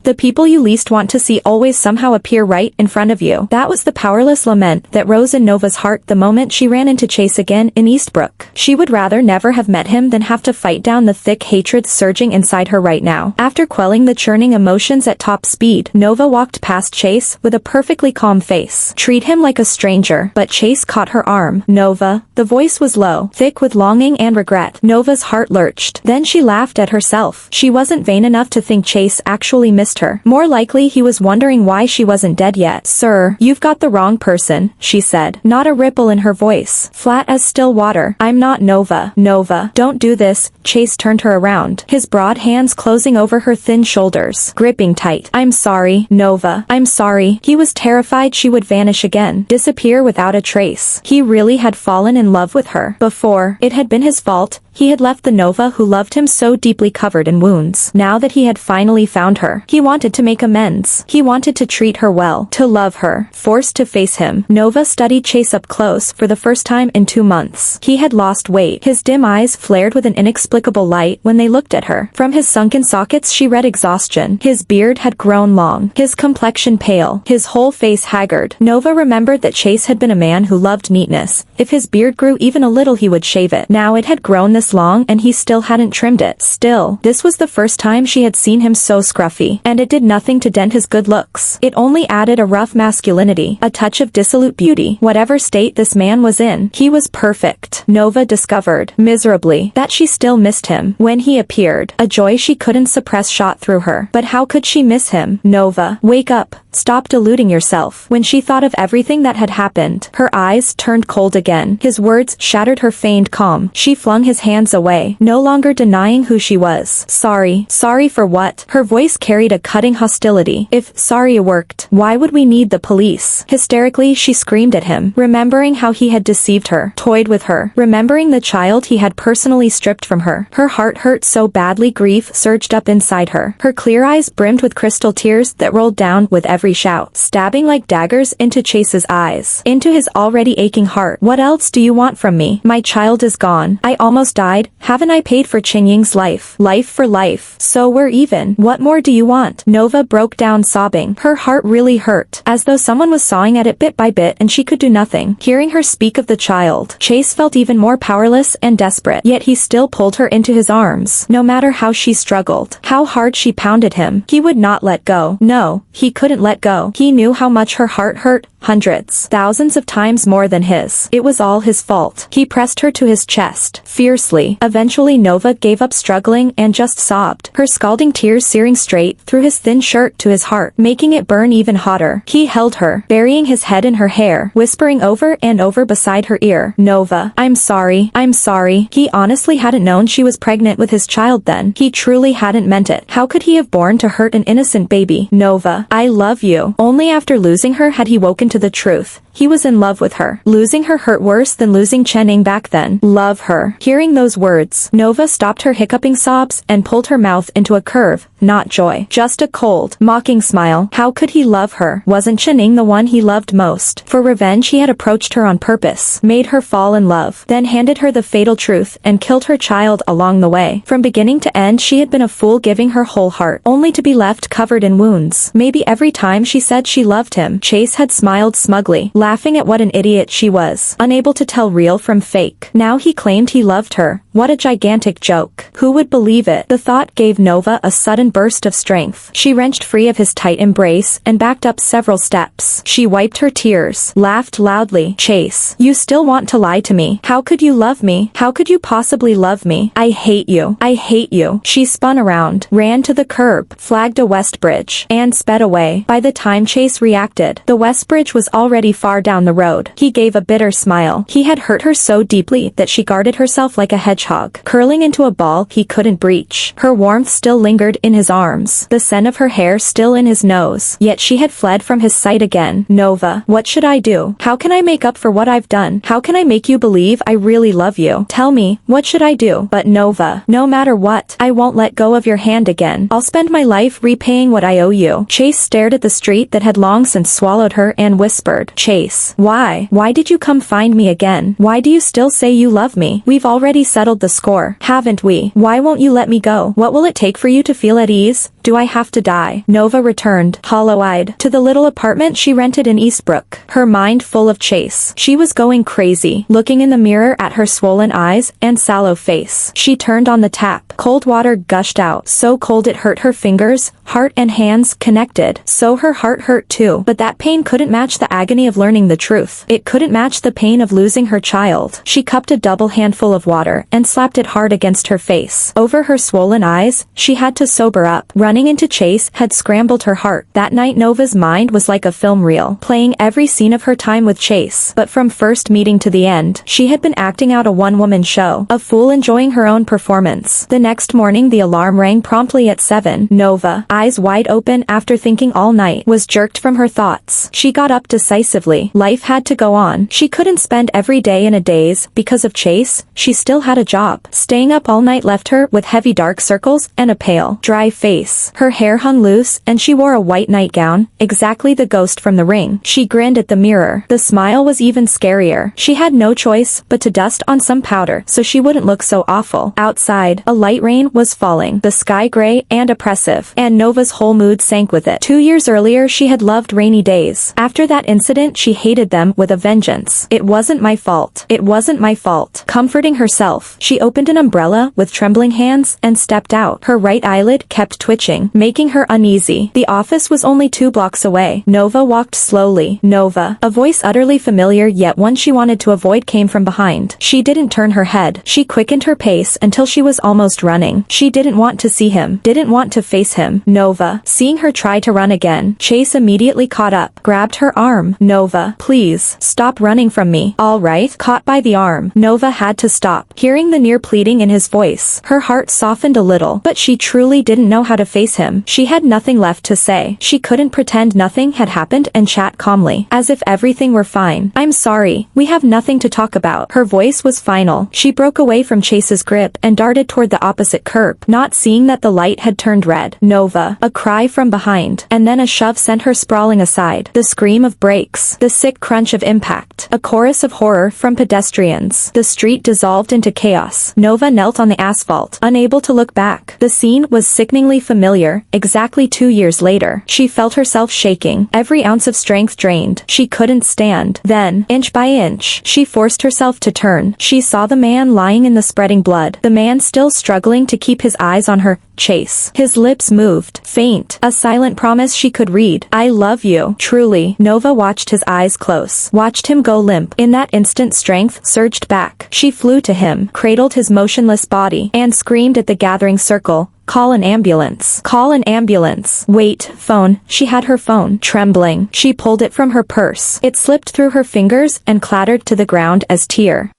The people you least want to see always somehow appear right in front of you. That was the powerless lament that rose in Nova's heart the moment she ran into Chase again in Eastbrook. She would rather never have met him than have to fight down the thick hatred surging inside her right now. After quelling the churning emotions at top speed, Nova walked past Chase with a perfectly calm face. Treat him like a stranger, but Chase caught her arm. Nova. The voice was low, thick with longing and regret. Nova's heart lurched. Then she laughed at herself. She wasn't vain enough to think Chase actually missed her. More likely he was wondering why she wasn't dead yet. Sir, you've got the wrong person, she said. Not a ripple in her voice. Flat as still water. I'm not Nova. Nova, don't do this. Chase turned her around, his broad hands closing over her thin shoulders, gripping tight. I'm sorry, Nova. I'm sorry. He was terrified she would vanish again, disappear without a trace. He really had fallen in love with her. Before, it had been his fault. He had left the Nova who loved him so deeply covered in wounds. Now that he had finally found her, he wanted to make amends. He wanted to treat her well, to love her. Forced to face him, Nova studied Chase up close for the first time in 2 months. He had lost weight. His dim eyes flared with an inexplicable light when they looked at her. From his sunken sockets she read exhaustion. His beard had grown long, his complexion pale, his whole face haggard. Nova remembered that Chase had been a man who loved neatness. If his beard grew even a little he would shave it. Now it had grown this long and he still hadn't trimmed it. Still, this was the first time she had seen him so scruffy, and it did nothing to dent his good looks. It only added a rough masculinity, a touch of dissolute beauty. Whatever state this man was in, he was perfect. Nova discovered, miserably, that she still missed him. When he appeared, a joy she couldn't suppress shot through her. But how could she miss him? Nova, wake up. Stop deluding yourself. When she thought of everything that had happened, her eyes turned cold again. His words shattered her feigned calm. She flung his hands away, no longer denying who she was. Sorry. Sorry for what? Her voice carried a cutting hostility. If sorry worked, why would we need the police? Hysterically, she screamed at him, remembering how he had deceived her, toyed with her, remembering the child he had personally stripped from her. Her heart hurt so badly grief surged up inside her. Her clear eyes brimmed with crystal tears that rolled down with every shout, stabbing like daggers into Chase's eyes, into his already aching heart. What else do you want from me? My child is gone. I almost died. Haven't I paid for Chen Ying's life? Life for life. So we're even. What more do you want? Nova broke down sobbing. Her heart really hurt, as though someone was sawing at it bit by bit and she could do nothing. Hearing her speak of the child, Chase felt even more powerless and desperate, yet he still pulled her into his arms. No matter how she struggled, how hard she pounded him, he would not let go. No, he couldn't let go. He knew how much her heart hurt, hundreds, thousands of times more than his. It was all his fault. He pressed her to his chest, fiercely. Eventually Nova gave up struggling and just sobbed, her scalding tears searing straight through his thin shirt to his heart, making it burn even hotter. He held her, burying his head in her hair, whispering over and over beside her ear, Nova, I'm sorry. I'm sorry. He honestly hadn't known she was pregnant with his child then. He truly hadn't meant it. How could he have borne to hurt an innocent baby? Nova, I love you. Only after losing her had he woken to the truth. He was in love with her. Losing her hurt worse than losing Chen Ying back then. Love her. Hearing those words, Nova stopped her hiccuping sobs and pulled her mouth into a curve, not joy. Just a cold, mocking smile. How could he love her? Wasn't Chen Ying the one he loved most? For revenge he had approached her on purpose, made her fall in love, then handed her the fatal truth and killed her child along the way. From beginning to end she had been a fool giving her whole heart, only to be left covered in wounds. Maybe every time she said she loved him, Chase had smiled smugly, laughing at what an idiot she was, unable to tell real from fake. Now he claimed he loved her. What a gigantic joke. Who would believe it? The thought gave Nova a sudden burst of strength. She wrenched free of his tight embrace and backed up several steps. She wiped her tears, laughed loudly. Chase, you still want to lie to me? How could you love me? How could you possibly love me? I hate you. I hate you. She spun around, ran to the curb, flagged a West Bridge, and sped away. By the time Chase reacted, the West Bridge was already far down the road. He gave a bitter smile. He had hurt her so deeply that she guarded herself like a hedgehog, curling into a ball he couldn't breach. Her warmth still lingered in his arms, the scent of her hair still in his nose, yet she had fled from his sight again. Nova, what should I do? How can I make up for what I've done? How can I make you believe I really love you? Tell me, what should I do? But Nova, no matter what, I won't let go of your hand again. I'll spend my life repaying what I owe you. Chase stared at the street that had long since swallowed her and whispered, Chase, why? Why did you come find me again? Why do you still say you love me? We've already settled settled the score, haven't we? Why won't you let me go? What will it take for you to feel at ease? Do I have to die? Nova returned, hollow-eyed, to the little apartment she rented in Eastbrook, her mind full of Chase. She was going crazy, looking in the mirror at her swollen eyes and sallow face. She turned on the tap. Cold water gushed out, so cold it hurt her fingers, heart and hands connected. So her heart hurt too, but that pain couldn't match the agony of learning the truth. It couldn't match the pain of losing her child. She cupped a double handful of water and slapped it hard against her face. Over her swollen eyes, she had to sober up. Running into Chase had scrambled her heart. That night Nova's mind was like a film reel, playing every scene of her time with Chase. But from first meeting to the end, she had been acting out a one-woman show, a fool enjoying her own performance. The next morning the alarm rang promptly at 7. Nova, eyes wide open after thinking all night, was jerked from her thoughts. She got up decisively. Life had to go on. She couldn't spend every day in a daze because of Chase. She still had a job. Staying up all night left her with heavy dark circles and a pale, dry face. Her hair hung loose and she wore a white nightgown, exactly the ghost from The Ring. She grinned at the mirror. The smile was even scarier. She had no choice but to dust on some powder so she wouldn't look so awful. Outside, a light rain was falling, the sky gray and oppressive, and Nova's whole mood sank with it. 2 years earlier she had loved rainy days. After that incident she hated them with a vengeance. It wasn't my fault. It wasn't my fault. Comforting herself, she opened an umbrella with trembling hands and stepped out. Her right eyelid kept twitching, making her uneasy. The office was only 2 blocks away. Nova walked slowly. Nova. A voice utterly familiar yet one she wanted to avoid came from behind. She didn't turn her head. She quickened her pace until she was almost running. She didn't want to see him. Didn't want to face him. Nova. Seeing her try to run again, Chase immediately caught up, grabbed her arm. Nova. Please. Stop running from me. All right. Caught by the arm, Nova had to stop. Hearing the near pleading in his voice, her heart softened a little, but she truly didn't know how to face him. She had nothing left to say. She couldn't pretend nothing had happened and chat calmly, as if everything were fine. I'm sorry. We have nothing to talk about. Her voice was final. She broke away from Chase's grip and darted toward the opposite curb, not seeing that the light had turned red. Nova. A cry from behind, and then a shove sent her sprawling aside. The scream of brakes. The sick crunch of impact. A chorus of horror from pedestrians. The street dissolved into chaos. Nova knelt on the asphalt, unable to look back. The scene was sickeningly familiar. Exactly 2 years later, she felt herself shaking, every ounce of strength drained. She couldn't stand. Then, inch by inch, she forced herself to turn. She saw the man lying in the spreading blood, the man still struggling to keep his eyes on her. Chase. His lips moved, faint, a silent promise she could read. I love you, truly. Nova watched his eyes close, watched him go limp. In that instant strength surged back. She flew to him, cradled his motionless body, and screamed at the gathering circle. Call an ambulance. Call an ambulance. Wait, phone. She had her phone. Trembling, she pulled it from her purse. It slipped through her fingers and clattered to the ground as tears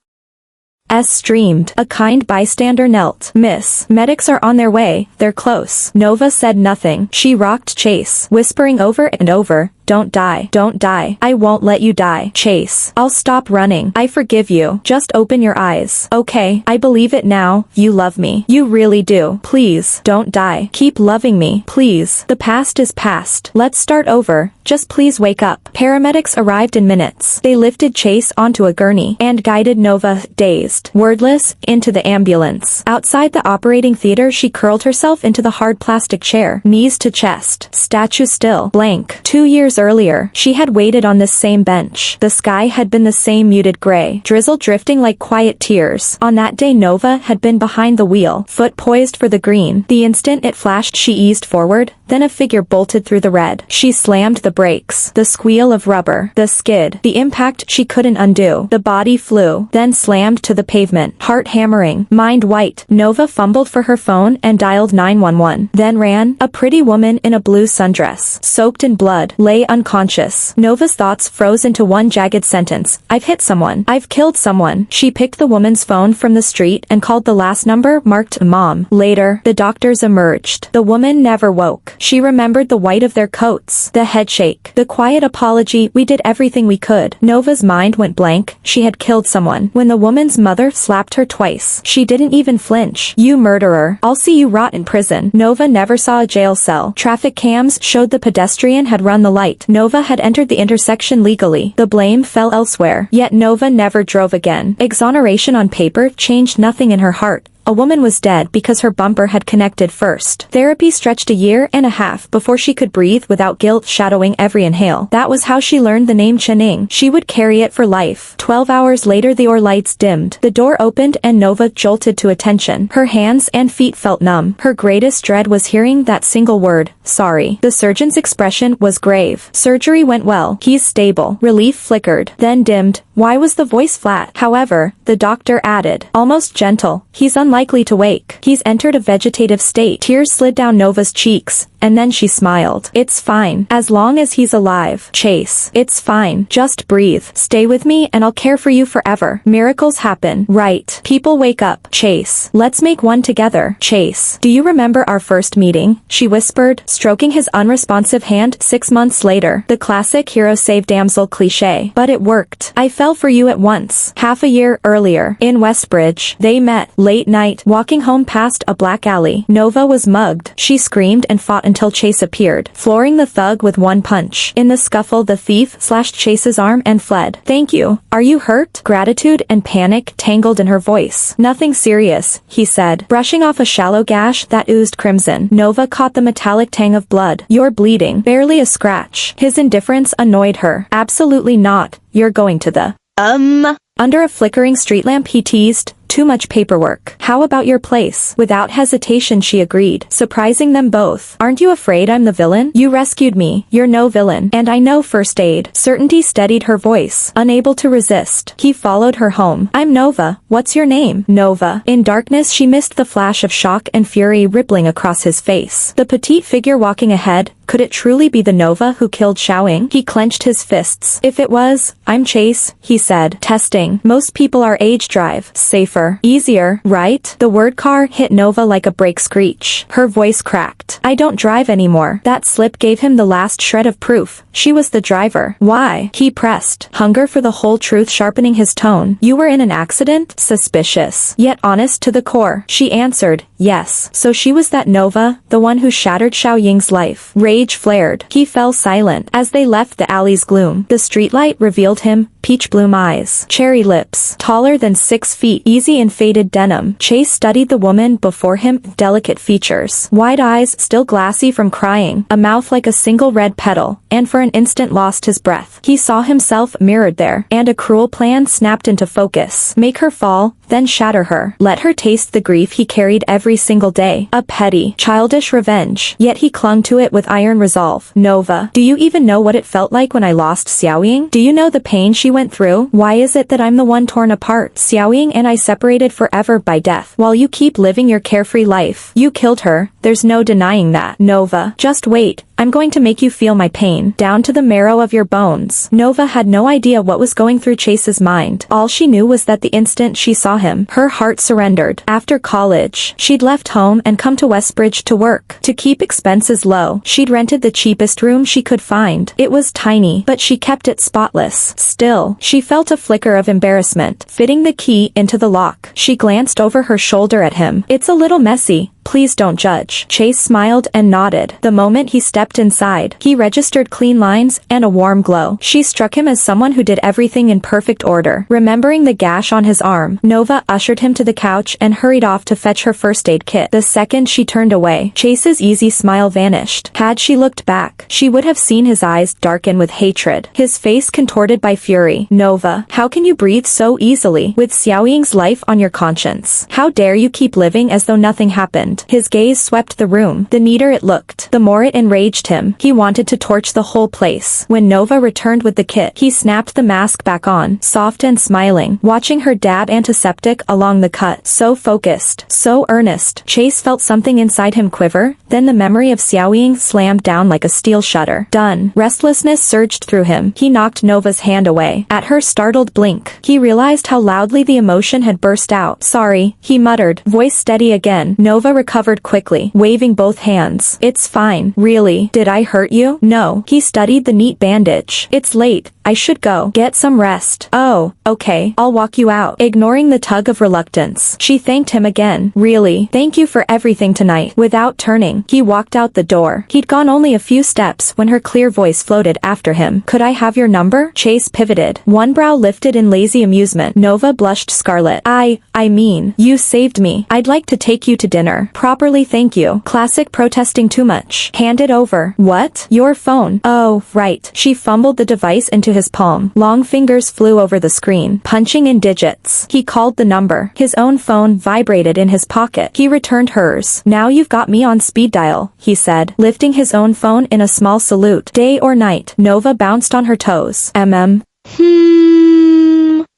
streamed. A kind bystander knelt. Miss, medics are on their way. They're close. Nova said nothing. She rocked Chase, whispering over and over, don't die. Don't die. I won't let you die. Chase. I'll stop running. I forgive you. Just open your eyes. Okay, I believe it now. You love me. You really do. Please, don't die. Keep loving me. Please. The past is past. Let's start over. Just please wake up. Paramedics arrived in minutes. They lifted Chase onto a gurney and guided Nova, dazed, wordless, into the ambulance. Outside the operating theater she curled herself into the hard plastic chair, knees to chest, statue still, blank. 2 years earlier, she had waited on this same bench. The sky had been the same muted gray, drizzle drifting like quiet tears. On that day Nova had been behind the wheel, foot poised for the green. The instant it flashed she eased forward, then a figure bolted through the red. She slammed the brakes. The squeal of rubber, the skid, the impact she couldn't undo. The body flew, then slammed to the pavement. Heart hammering, mind white. Nova fumbled for her phone and dialed 911. Then ran. A pretty woman in a blue sundress, soaked in blood, lay unconscious. Nova's thoughts froze into one jagged sentence. I've hit someone. I've killed someone. She picked the woman's phone from the street and called the last number marked Mom. Later, the doctors emerged. The woman never woke. She remembered the white of their coats, the headshake, the quiet apology, we did everything we could. Nova's mind went blank. She had killed someone. When the woman's mother slapped her twice, she didn't even flinch. You murderer. I'll see you rot in prison. Nova never saw a jail cell. Traffic cams showed the pedestrian had run the light. right. Nova had entered the intersection legally. The blame fell elsewhere. Yet Nova never drove again. Exoneration on paper changed nothing in her heart. A woman was dead because her bumper had connected first. Therapy stretched a year and a half before she could breathe without guilt shadowing every inhale. That was how she learned the name Chen Ying. She would carry it for life. 12 hours later the OR lights dimmed. The door opened and Nova jolted to attention. Her hands and feet felt numb. Her greatest dread was hearing that single word, sorry. The surgeon's expression was grave. Surgery went well. He's stable. Relief flickered, then dimmed. Why was the voice flat? However, the doctor added, almost gentle, he's unlikely to wake. He's entered a vegetative state. Tears slid down Nova's cheeks, and then she smiled. It's fine. As long as he's alive. Chase. It's fine. Just breathe. Stay with me and I'll care for you forever. Miracles happen. Right. People wake up. Chase. Let's make one together. Chase. Do you remember our first meeting? She whispered, stroking his unresponsive hand 6 months later. The classic hero save damsel cliché. But it worked. I fell for you at once. Half a year earlier. In Westbridge. They met. Late night. Walking home past a black alley. Nova was mugged. She screamed and fought until Chase appeared, flooring the thug with one punch. In the scuffle the thief slashed Chase's arm and fled. Thank you. Are you hurt? Gratitude and panic tangled in her voice. Nothing serious, he said, brushing off a shallow gash that oozed crimson. Nova caught the metallic tang of blood. You're bleeding. Barely a scratch. His indifference annoyed her. Absolutely not. You're going to the Under a flickering street lamp he teased, too much paperwork. How about your place? Without hesitation she agreed, surprising them both. Aren't you afraid I'm the villain? You rescued me. You're no villain. And I know first aid. Certainty steadied her voice, unable to resist. He followed her home. I'm Nova. What's your name? Nova. In darkness she missed the flash of shock and fury rippling across his face. The petite figure walking ahead, could it truly be the Nova who killed Xiaoying? He clenched his fists. If it was, I'm Chase, he said. Testing. Most people are age drive. Safer. Easier, right? The word car hit Nova like a brake screech. Her voice cracked. I don't drive anymore. That slip gave him the last shred of proof. She was the driver. Why? He pressed. Hunger for the whole truth sharpening his tone. You were in an accident? Suspicious. Yet honest to the core. She answered, yes. So she was that Nova, the one who shattered Xiaoying's life. Rage flared. He fell silent. As they left the alley's gloom, the streetlight revealed him, peach-bloom eyes, cherry lips, taller than 6 feet, easy in faded denim. Chase studied the woman before him, delicate features, wide eyes still glassy from crying, a mouth like a single red petal, and for an instant lost his breath. He saw himself mirrored there, and a cruel plan snapped into focus. Make her fall, then shatter her. Let her taste the grief he carried every single day. A petty, childish revenge. Yet he clung to it with iron resolve. Nova, do you even know what it felt like when I lost Xiaoying? Do you know the pain she went through? Why is it that I'm the one torn apart? Xiaoying and I separated forever by death, while you keep living your carefree life. You killed her. There's no denying that. Nova, just wait. I'm going to make you feel my pain, down to the marrow of your bones. Nova had no idea what was going through Chase's mind. All she knew was that the instant she saw him, her heart surrendered. After college, she'd left home and come to Westbridge to work. To keep expenses low, she'd rented the cheapest room she could find. It was tiny, but she kept it spotless. Still, she felt a flicker of embarrassment. Fitting the key into the lock, she glanced over her shoulder at him. It's a little messy. Please don't judge. Chase smiled and nodded. The moment he stepped inside, he registered clean lines and a warm glow. She struck him as someone who did everything in perfect order. Remembering the gash on his arm, Nova ushered him to the couch and hurried off to fetch her first aid kit. The second she turned away, Chase's easy smile vanished. Had she looked back, she would have seen his eyes darken with hatred, his face contorted by fury. Nova, how can you breathe so easily, with Xiaoying's life on your conscience? How dare you keep living as though nothing happened? His gaze swept the room. The neater it looked, the more it enraged him. He wanted to torch the whole place. When Nova returned with the kit, he snapped the mask back on, soft and smiling, watching her dab antiseptic along the cut. So focused, so earnest. Chase felt something inside him quiver, then the memory of Xiaoying slammed down like a steel shutter. Done. Restlessness surged through him. He knocked Nova's hand away. Sorry. At her startled blink, he realized how loudly the emotion had burst out. Sorry, he muttered, voice steady again. Nova recovered quickly, waving both hands. It's fine. Really? Did I hurt you? No. He studied the neat bandage. It's late. I should go. Get some rest. Oh, okay. I'll walk you out. Ignoring the tug of reluctance, she thanked him again. Really? Thank you for everything tonight. Without turning, he walked out the door. He'd gone only a few steps when her clear voice floated after him. Could I have your number? Chase pivoted, one brow lifted in lazy amusement. Nova blushed scarlet. I mean, you saved me. I'd like to take you to dinner. Properly, thank you. Classic protesting too much. Hand it over. What? Your phone. Oh, right. She fumbled the device into his palm. Long fingers flew over the screen, punching in digits. He called the number. His own phone vibrated in his pocket. He returned hers. Now you've got me on speed dial, he said, lifting his own phone in a small salute. Day or night? Nova bounced on her toes.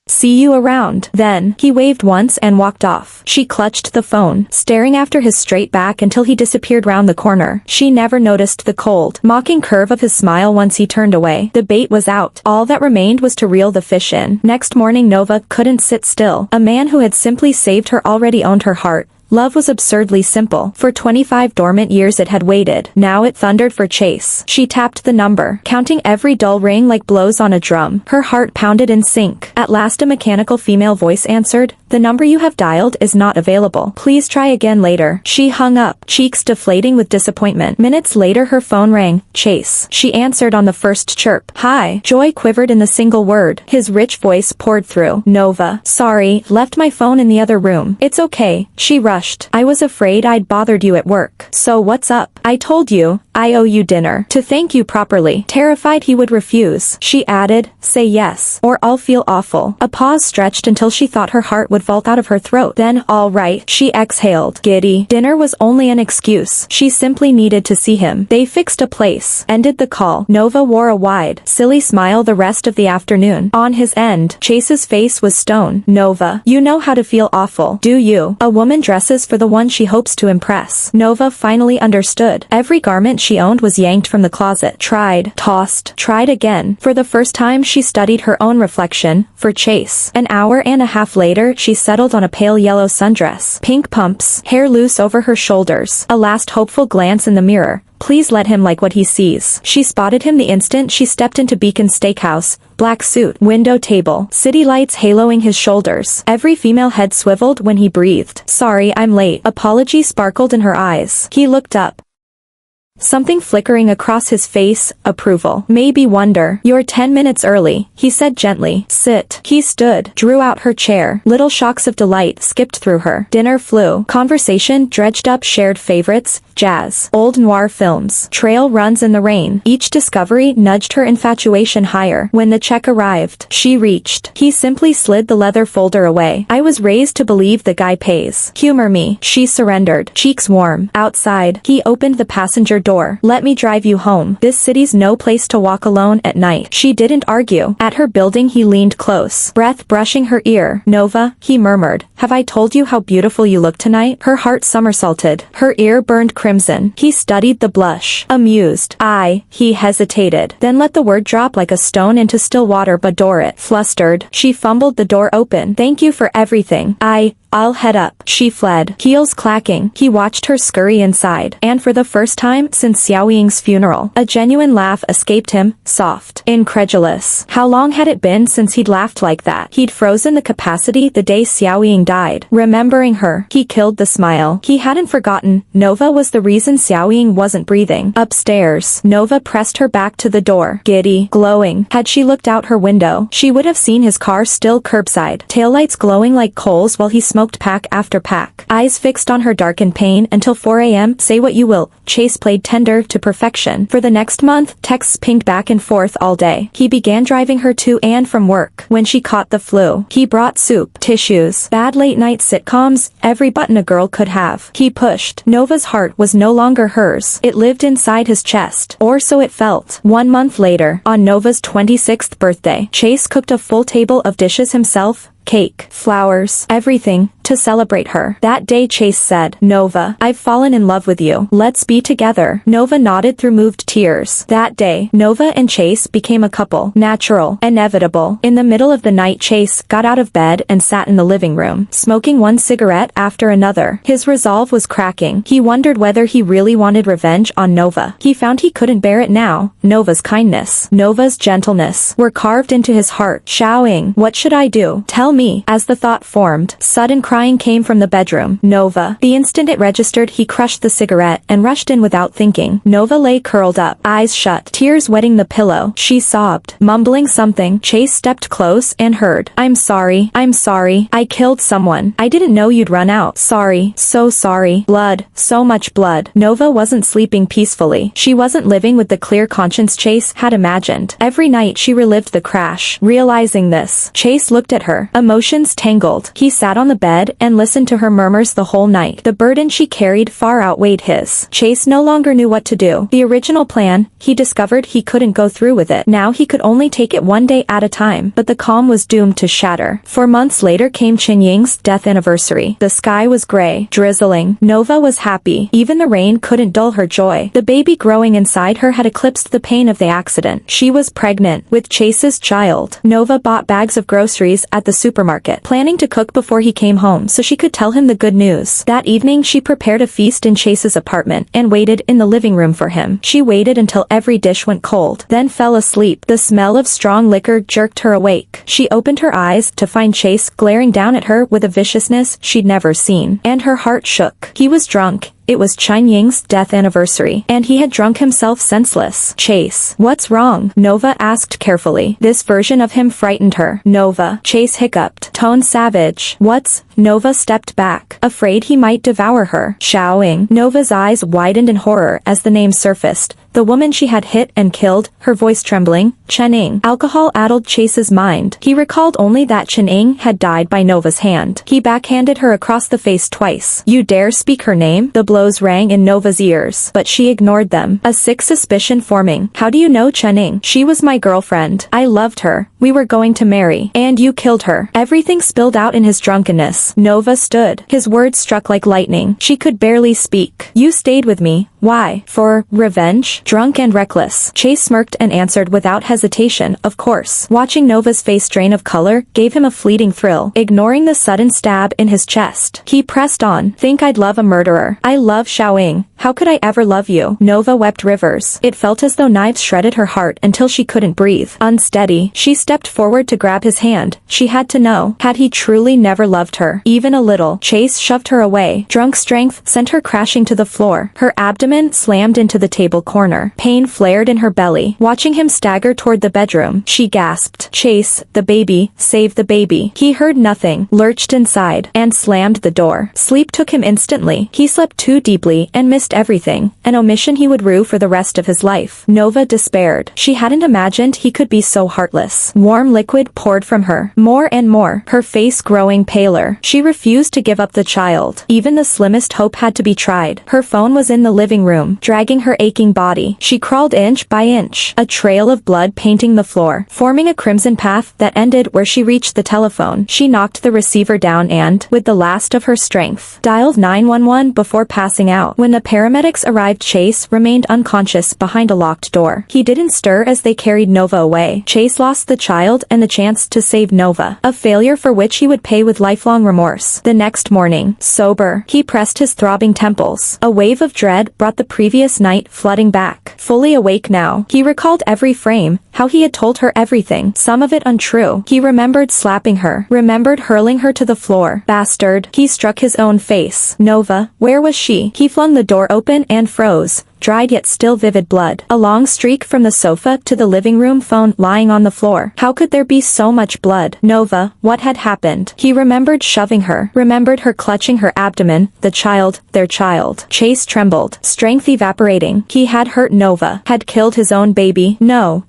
See you around. Then, he waved once and walked off. She clutched the phone, staring after his straight back until he disappeared round the corner. She never noticed the cold, mocking curve of his smile once he turned away. The bait was out. All that remained was to reel the fish in. Next morning Nova couldn't sit still. A man who had simply saved her already owned her heart. Love was absurdly simple. For 25 dormant years it had waited. Now it thundered for Chase. She tapped the number, counting every dull ring like blows on a drum. Her heart pounded in sync. At last a mechanical female voice answered. The number you have dialed is not available. Please try again later. She hung up, cheeks deflating with disappointment. Minutes later her phone rang. Chase. She answered on the first chirp. Hi. Joy quivered in the single word. His rich voice poured through. Nova. Sorry, left my phone in the other room. It's okay. She rushed. I was afraid I'd bothered you at work. So what's up? I told you, I owe you dinner. To thank you properly. Terrified he would refuse, she added, say yes, or I'll feel awful. A pause stretched until she thought her heart would vault out of her throat. Then, all right, she exhaled. Giddy. Dinner was only an excuse. She simply needed to see him. They fixed a place. Ended the call. Nova wore a wide, silly smile the rest of the afternoon. On his end, Chase's face was stone. Nova, you know how to feel awful, do you? A woman dresses for the one she hopes to impress. Nova finally understood. Every garment she owned was yanked from the closet. Tried, tossed, tried again. For the first time she studied her own reflection, for Chase. An hour and a half later she settled on a pale yellow sundress. Pink pumps, hair loose over her shoulders. A last hopeful glance in the mirror. Please let him like what he sees. She spotted him the instant she stepped into Beacon Steakhouse. Black suit, window table, city lights haloing his shoulders. Every female head swiveled when he breathed. Sorry, I'm late. Apology sparkled in her eyes. He looked up. Something flickering across his face, approval. Maybe wonder. You're 10 minutes early, he said gently. Sit. He stood, drew out her chair. Little shocks of delight skipped through her. Dinner flew. Conversation dredged up shared favorites, jazz, old noir films, trail runs in the rain. Each discovery nudged her infatuation higher. When the check arrived, she reached. He simply slid the leather folder away. I was raised to believe the guy pays. Humor me. She surrendered, cheeks warm. Outside, he opened the passenger door. Let me drive you home. This city's no place to walk alone at night. She didn't argue. At her building he leaned close, breath brushing her ear. Nova, he murmured, have I told you how beautiful you look tonight? Her heart somersaulted. Her ear burned crimson. He studied the blush. Amused. He hesitated, then let the word drop like a stone into still water. Badorit. Flustered, she fumbled the door open. Thank you for everything. I'll head up. She fled, heels clacking. He watched her scurry inside, and for the first time since Xiao Ying's funeral, a genuine laugh escaped him, soft, incredulous. How long had it been since he'd laughed like that? He'd frozen the capacity the day Xiao Ying died. Remembering her, he killed the smile. He hadn't forgotten. Nova was the reason Xiao Ying wasn't breathing. Upstairs, Nova pressed her back to the door. Giddy, glowing. Had she looked out her window, she would have seen his car still curbside, taillights glowing like coals while he smoked pack after pack. Eyes fixed on her darkened pane until 4 a.m. Say what you will, Chase played tender to perfection. For the next month, texts pinged back and forth all day. He began driving her to and from work. When she caught the flu, he brought soup, tissues, bad late-night sitcoms, every button a girl could have. He pushed. Nova's heart was no longer hers. It lived inside his chest, or so it felt. 1 month later, on Nova's 26th birthday, Chase cooked a full table of dishes himself, cake, flowers, everything, to celebrate her. That day Chase said, "Nova, I've fallen in love with you. Let's be together." Nova nodded through moved tears. That day, Nova and Chase became a couple. Natural, inevitable. In the middle of the night Chase got out of bed and sat in the living room, smoking one cigarette after another. His resolve was cracking. He wondered whether he really wanted revenge on Nova. He found he couldn't bear it now. Nova's kindness, Nova's gentleness, were carved into his heart. Chen Ying, what should I do? Tell me. As the thought formed, sudden crying came from the bedroom. Nova. The instant it registered he crushed the cigarette and rushed in without thinking. Nova lay curled up, eyes shut, tears wetting the pillow. She sobbed, mumbling something. Chase stepped close and heard, I'm sorry. I killed someone. I didn't know you'd run out. Sorry. So sorry. Blood. So much blood. Nova wasn't sleeping peacefully. She wasn't living with the clear conscience Chase had imagined. Every night she relived the crash. Realizing this, Chase looked at her, emotions tangled. He sat on the bed and listened to her murmurs the whole night. The burden she carried far outweighed his. Chase no longer knew what to do. The original plan, he discovered he couldn't go through with it. Now he could only take it one day at a time. But the calm was doomed to shatter. 4 months later came Chen Ying's death anniversary. The sky was gray, drizzling. Nova was happy. Even the rain couldn't dull her joy. The baby growing inside her had eclipsed the pain of the accident. She was pregnant with Chase's child. Nova bought bags of groceries at the supermarket, planning to cook before he came home so she could tell him the good news. That evening she prepared a feast in Chase's apartment and waited in the living room for him. She waited until every dish went cold, then fell asleep. The smell of strong liquor jerked her awake. She opened her eyes to find Chase glaring down at her with a viciousness she'd never seen, and her heart shook. He was drunk. It was Chen Ying's death anniversary, and he had drunk himself senseless. Chase. What's wrong? Nova asked carefully. This version of him frightened her. Nova. Chase hiccuped. Tone savage. What's? Nova stepped back, afraid he might devour her. Chen Ying. Nova's eyes widened in horror as the name surfaced. The woman she had hit and killed, her voice trembling. Chen Ying. Alcohol addled Chase's mind. He recalled only that Chen Ying had died by Nova's hand. He backhanded her across the face twice. You dare speak her name? The blows rang in Nova's ears, but she ignored them, a sick suspicion forming. How do you know Chen Ying? She was my girlfriend. I loved her. We were going to marry. And you killed her. Everything spilled out in his drunkenness. Nova stood. His words struck like lightning. She could barely speak. You stayed with me. Why? For revenge? Drunk and reckless. Chase smirked and answered without hesitation, of course. Watching Nova's face drain of color gave him a fleeting thrill, ignoring the sudden stab in his chest. He pressed on. Think I'd love a murderer. I love Chen Ying. How could I ever love you? Nova wept rivers. It felt as though knives shredded her heart until she couldn't breathe. Unsteady, she stepped forward to grab his hand. She had to know. Had he truly never loved her? Even a little. Chase shoved her away. Drunk strength sent her crashing to the floor. Her abdomen slammed into the table corner. Pain flared in her belly. Watching him stagger toward the bedroom, she gasped. Chase, the baby, save the baby. He heard nothing, lurched inside, and slammed the door. Sleep took him instantly. He slept too deeply and missed everything, an omission he would rue for the rest of his life. Nova despaired. She hadn't imagined he could be so heartless. Warm liquid poured from her, more and more, her face growing paler. She refused to give up the child. Even the slimmest hope had to be tried. Her phone was in the living room, dragging her aching body. She crawled inch by inch, a trail of blood painting the floor, forming a crimson path that ended where she reached the telephone. She knocked the receiver down and, with the last of her strength, dialed 911 before passing out. When the paramedics arrived, Chase remained unconscious behind a locked door. He didn't stir as they carried Nova away. Chase lost the child and the chance to save Nova, a failure for which he would pay with lifelong remorse. The next morning, sober, he pressed his throbbing temples. A wave of dread brought the previous night flooding back. Fully awake now, he recalled every frame, how he had told her everything, some of it untrue. He remembered slapping her, remembered hurling her to the floor. Bastard. He struck his own face. Nova, where was she? He flung the door open and froze. Dried yet still vivid blood. A long streak from the sofa to the living room, phone lying on the floor. How could there be so much blood? Nova, what had happened? He remembered shoving her, remembered her clutching her abdomen, the child, their child. Chase trembled, strength evaporating. He had hurt Nova, had killed his own baby. No.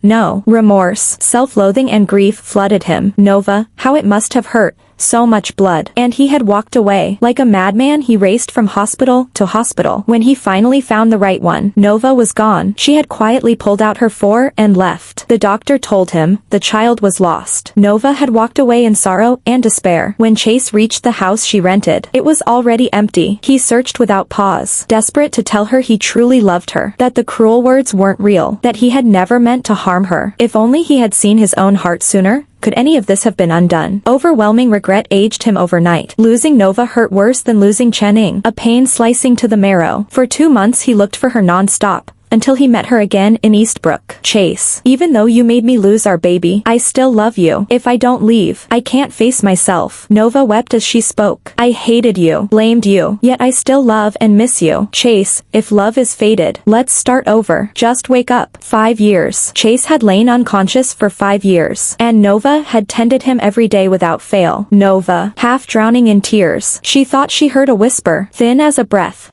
Remorse, self-loathing and grief flooded him. Nova, how it must have hurt. so much blood. And he had walked away. Like a madman, he raced from hospital to hospital. When he finally found the right one, Nova was gone. She had quietly pulled out her four and left. The doctor told him the child was lost. Nova had walked away in sorrow and despair. When Chase reached the house she rented, it was already empty. He searched without pause, desperate to tell her he truly loved her, that the cruel words weren't real, that he had never meant to harm her. If only he had seen his own heart sooner. Could any of this have been undone? Overwhelming regret aged him overnight. Losing Nova hurt worse than losing Chen Ying, a pain slicing to the marrow. For 2 months he looked for her non-stop, until he met her again in Eastbrook. Chase, even though you made me lose our baby, I still love you. If I don't leave, I can't face myself. Nova wept as she spoke. I hated you, blamed you, yet I still love and miss you. Chase, if love is fated, let's start over. Just wake up. 5 years. Chase had lain unconscious for 5 years, and Nova had tended him every day without fail. Nova, half drowning in tears. She thought she heard a whisper, thin as a breath.